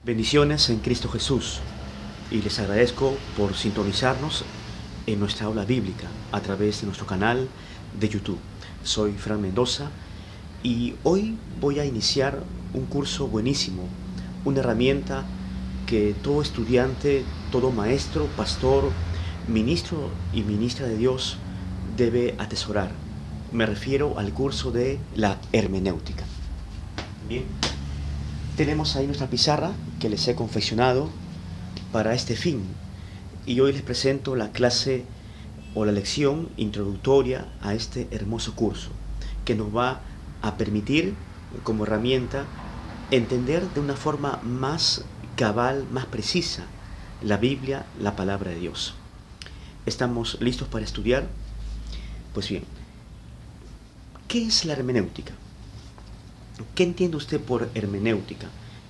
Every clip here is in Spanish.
Bendiciones en Cristo Jesús y les agradezco por sintonizarnos en nuestra aula bíblica a través de nuestro canal de YouTube. Soy Fran Mendoza y hoy voy a iniciar un curso buenísimo, una herramienta que todo estudiante, todo maestro, pastor, ministro y ministra de Dios debe atesorar. Me refiero al curso de la hermenéutica. Bien. Tenemos ahí nuestra pizarra que les he confeccionado para este fin y hoy les presento la clase o la lección introductoria a este hermoso curso que nos va a permitir como herramienta entender de una forma más cabal, más precisa la Biblia, la palabra de Dios. ¿Estamos listos para estudiar? Pues bien, ¿qué es la hermenéutica? ¿Qué entiende usted por hermenéutica?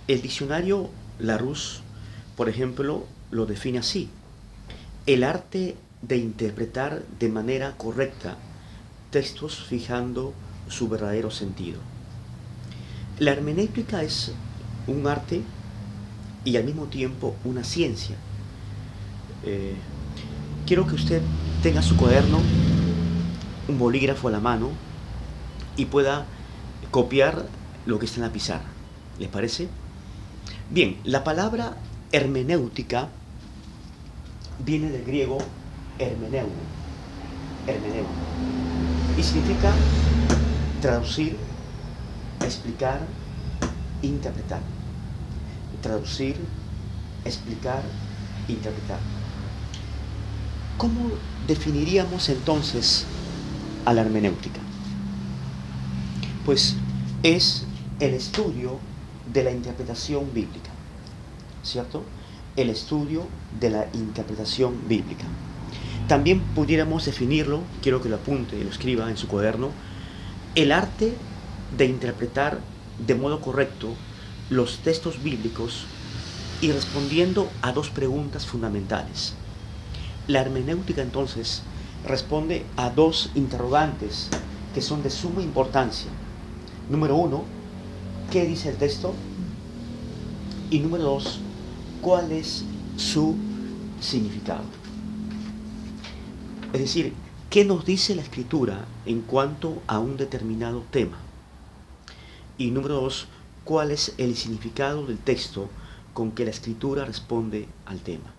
El diccionario Larousse, por ejemplo, lo define así: el arte de interpretar de manera correcta textos fijando su verdadero sentido. La hermenéutica es un arte y al mismo tiempo una ciencia. Quiero que usted tenga su cuaderno, un bolígrafo a la mano y pueda copiar lo que está en la pizarra. ¿Les parece? Bien, la palabra hermenéutica viene del griego hermeneu, y significa traducir, explicar, interpretar. Traducir, explicar, interpretar. ¿Cómo definiríamos entonces a la hermenéutica? Pues es el estudio de la interpretación bíblica, ¿cierto? El estudio de la interpretación bíblica. También pudiéramos definirlo, quiero que lo apunte y lo escriba en su cuaderno, el arte de interpretar de modo correcto los textos bíblicos y respondiendo a dos preguntas fundamentales. La hermenéutica entonces responde a dos interrogantes que son de suma importancia. Número uno, ¿qué dice el texto? Y número dos, ¿cuál es su significado? Es decir, ¿qué nos dice la Escritura en cuanto a un determinado tema? Y número dos, ¿cuál es el significado del texto con que la Escritura responde al tema?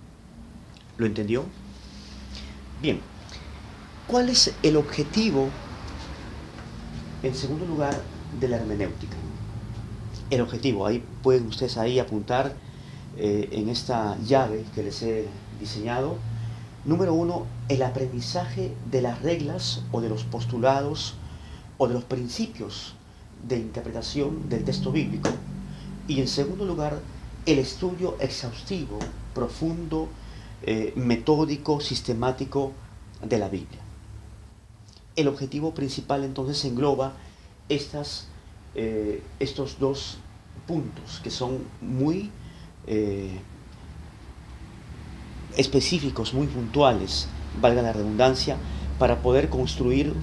¿Lo entendió? Bien, ¿cuál es el objetivo, en segundo lugar, de la hermenéutica? El objetivo, ahí pueden ustedes ahí apuntar en esta llave que les he diseñado. Número uno, el aprendizaje de las reglas o de los postulados o de los principios de interpretación del texto bíblico. Y en segundo lugar, el estudio exhaustivo, profundo, metódico, sistemático de la Biblia. El objetivo principal entonces engloba estos dos puntos que son muy específicos, muy puntuales, valga la redundancia, para poder construir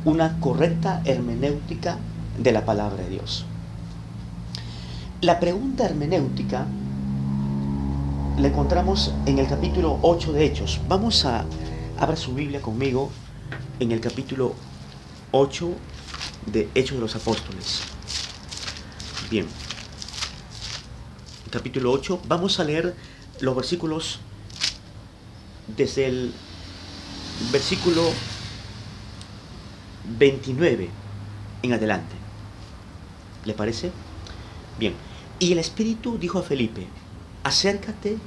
una correcta hermenéutica de la palabra de Dios. La pregunta hermenéutica la encontramos en el capítulo 8 de Hechos. Abra su Biblia conmigo en el capítulo 8 de Hechos de los Apóstoles. Bien, capítulo 8, vamos a leer los versículos desde el versículo 29 en adelante. ¿Le parece? Bien, y el Espíritu dijo a Felipe: acércate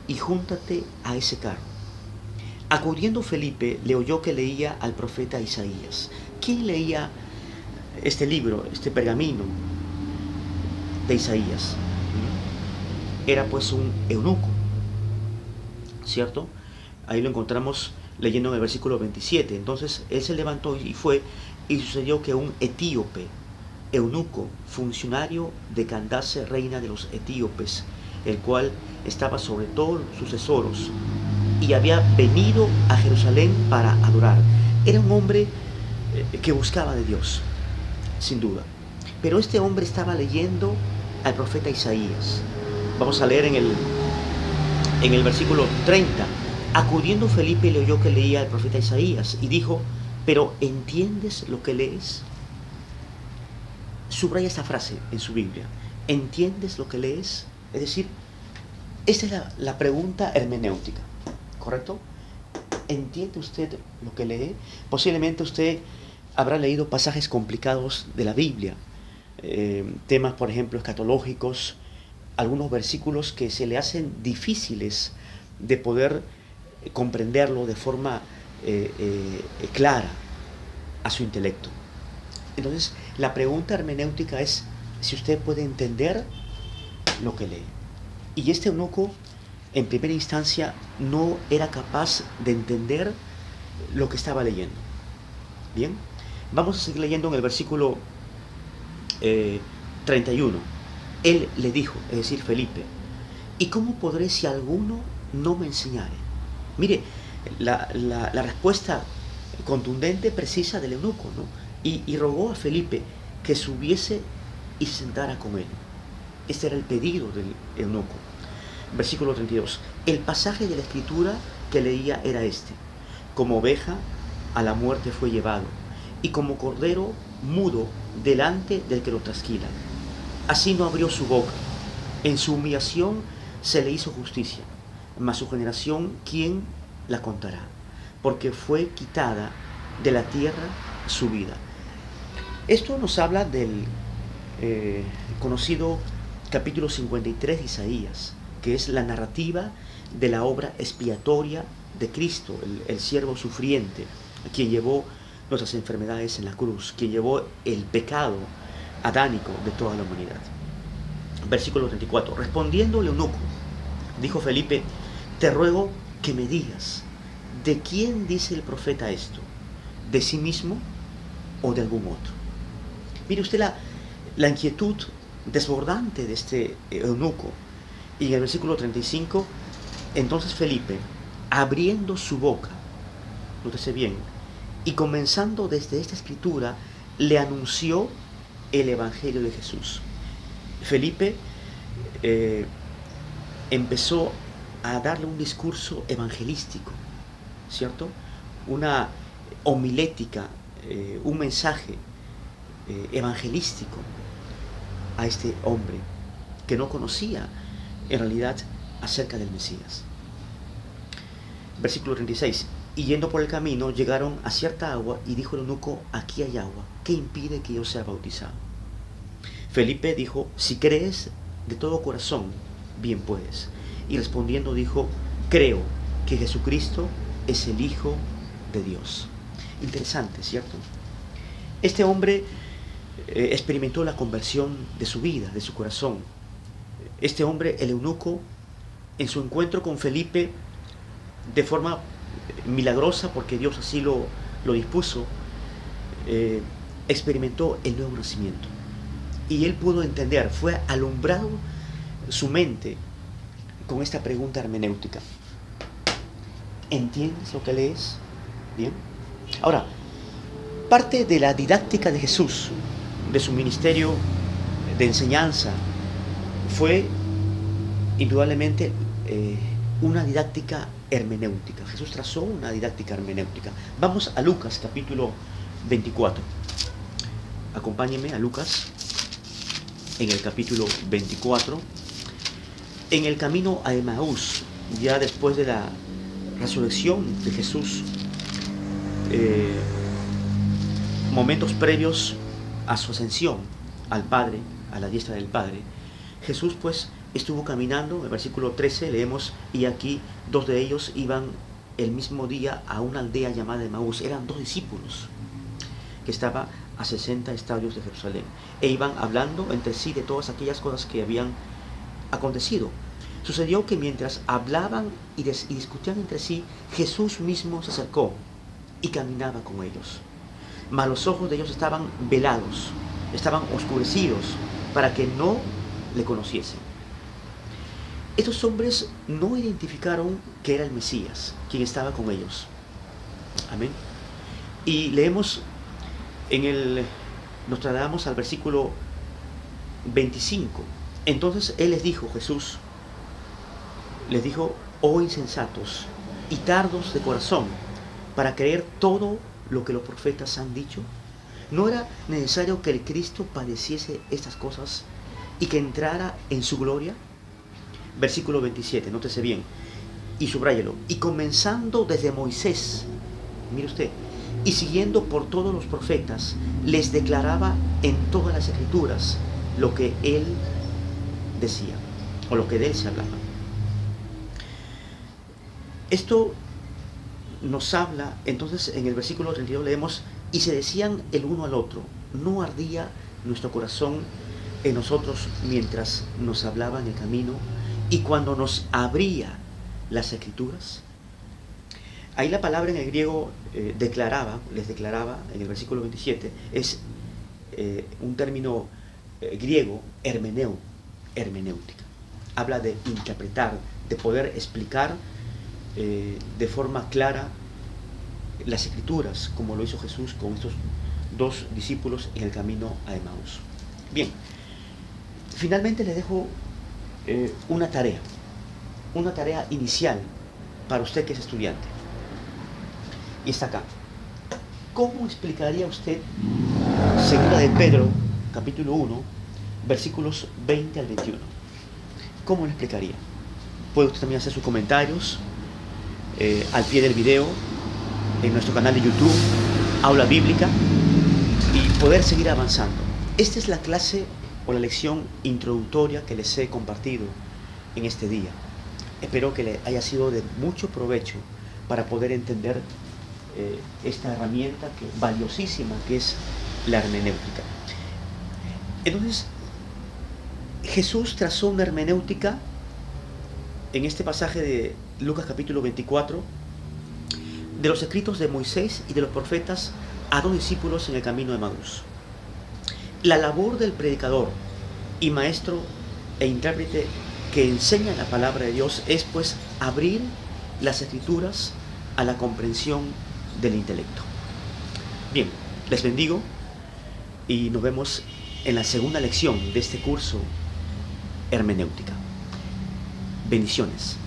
y júntate a ese carro. Acudiendo Felipe, le oyó que leía al profeta Isaías. ¿Quién leía este libro, este pergamino de Isaías? Era pues un eunuco, ¿cierto? Ahí lo encontramos leyendo en el versículo 27. Entonces él se levantó y fue, y sucedió que un etíope, eunuco, funcionario de Candace, reina de los etíopes, el cual estaba sobre todos sus tesoros y había venido a Jerusalén para adorar. Era un hombre que buscaba de Dios, sin duda. Pero este hombre estaba leyendo al profeta Isaías. Vamos a leer en el versículo 30. Acudiendo Felipe le oyó que leía el profeta Isaías y dijo, pero ¿entiendes lo que lees? Subraya esta frase en su Biblia. ¿Entiendes lo que lees? Es decir, esta es la pregunta hermenéutica, ¿correcto? ¿Entiende usted lo que lee? Posiblemente usted habrá leído pasajes complicados de la Biblia, temas, por ejemplo, escatológicos, algunos versículos que se le hacen difíciles de poder comprenderlo de forma clara a su intelecto. Entonces, la pregunta hermenéutica es si usted puede entender lo que lee. Y este eunuco, en primera instancia, no era capaz de entender lo que estaba leyendo. Bien, vamos a seguir leyendo en el versículo 31. Él le dijo, es decir, Felipe, ¿y cómo podré si alguno no me enseñare? Mire, la respuesta contundente, precisa del eunuco, ¿no? Y rogó a Felipe que subiese y se sentara con él. Este era el pedido del eunuco. Versículo 32. El pasaje de la escritura que leía era este. Como oveja a la muerte fue llevado, y como cordero mudo delante del que lo trasquila. Así no abrió su boca. En su humillación se le hizo justicia. Mas su generación, ¿quién la contará? Porque fue quitada de la tierra su vida. Esto nos habla del conocido capítulo 53 de Isaías, que es la narrativa de la obra expiatoria de Cristo, el siervo sufriente, quien llevó nuestras enfermedades en la cruz, quien llevó el pecado adánico de toda la humanidad. Versículo 34. Respondiendo el eunuco, dijo Felipe, te ruego que me digas, ¿de quién dice el profeta esto? ¿De sí mismo o de algún otro? Mire usted la inquietud desbordante de este eunuco. Y en el versículo 35, entonces Felipe, abriendo su boca, nótese bien, y comenzando desde esta escritura, le anunció el Evangelio de Jesús. Felipe empezó a darle un discurso evangelístico, ¿cierto? Una homilética, un mensaje evangelístico a este hombre que no conocía en realidad acerca del Mesías. Versículo 36. Y yendo por el camino llegaron a cierta agua y dijo el eunuco, aquí hay agua, ¿qué impide que yo sea bautizado? Felipe dijo, si crees de todo corazón, bien puedes. Y respondiendo dijo, creo que Jesucristo es el Hijo de Dios. Interesante, ¿cierto? Este hombre experimentó la conversión de su vida, de su corazón. Este hombre, el eunuco, en su encuentro con Felipe, de forma milagrosa, porque Dios así lo dispuso, experimentó el nuevo nacimiento. Y él pudo entender, fue alumbrado su mente con esta pregunta hermenéutica. ¿Entiendes lo que lees? Bien. Ahora, parte de la didáctica de Jesús, de su ministerio de enseñanza, fue indudablemente una didáctica hermenéutica. Jesús trazó una didáctica hermenéutica. Vamos a Lucas capítulo 24. Acompáñenme a Lucas en el capítulo 24. En el camino a Emaús, ya después de la resurrección de Jesús, momentos previos a su ascensión al Padre, a la diestra del Padre, Jesús pues estuvo caminando. En el versículo 13 leemos, y aquí dos de ellos iban el mismo día a una aldea llamada Emaús. Eran dos discípulos que estaban a 60 estadios de Jerusalén, e iban hablando entre sí de todas aquellas cosas que habían acontecido. Sucedió que mientras hablaban y discutían entre sí, Jesús mismo se acercó y caminaba con ellos. Mas los ojos de ellos estaban velados, estaban oscurecidos, para que no le conociesen. Estos hombres no identificaron que era el Mesías quien estaba con ellos. Amén. Y leemos nos trasladamos al versículo 25. Entonces Él les dijo, Jesús, les dijo, oh insensatos y tardos de corazón, para creer todo lo que los profetas han dicho. ¿No era necesario que el Cristo padeciese estas cosas y que entrara en su gloria? Versículo 27, nótese bien, y subráyelo. Y comenzando desde Moisés, mire usted, y siguiendo por todos los profetas, les declaraba en todas las escrituras lo que él decía, o lo que de él se hablaba. Esto nos habla, entonces en el versículo 32 leemos, y se decían el uno al otro, ¿no ardía nuestro corazón en nosotros mientras nos hablaba en el camino y cuando nos abría las escrituras? Ahí la palabra en el griego les declaraba, en el versículo 27, es un término griego, hermenéutica. Habla de interpretar, de poder explicar de forma clara las escrituras, como lo hizo Jesús con estos dos discípulos en el camino a Emaús. Bien, finalmente les dejo una tarea inicial para usted que es estudiante. Y está acá. ¿Cómo explicaría usted segunda de Pedro, capítulo 1, versículos 20 al 21? ¿Cómo lo explicaría? Puede usted también hacer sus comentarios al pie del video, en nuestro canal de YouTube, Aula Bíblica, y poder seguir avanzando. Esta es la clase o la lección introductoria que les he compartido en este día. Espero que le haya sido de mucho provecho para poder entender esta herramienta valiosísima que es la hermenéutica. Entonces, Jesús trazó una hermenéutica en este pasaje de Lucas capítulo 24, de los escritos de Moisés y de los profetas a dos discípulos en el camino de Emaús. La labor del predicador y maestro e intérprete que enseña la palabra de Dios es pues abrir las escrituras a la comprensión del intelecto. Bien, les bendigo y nos vemos en la segunda lección de este curso hermenéutica. Bendiciones.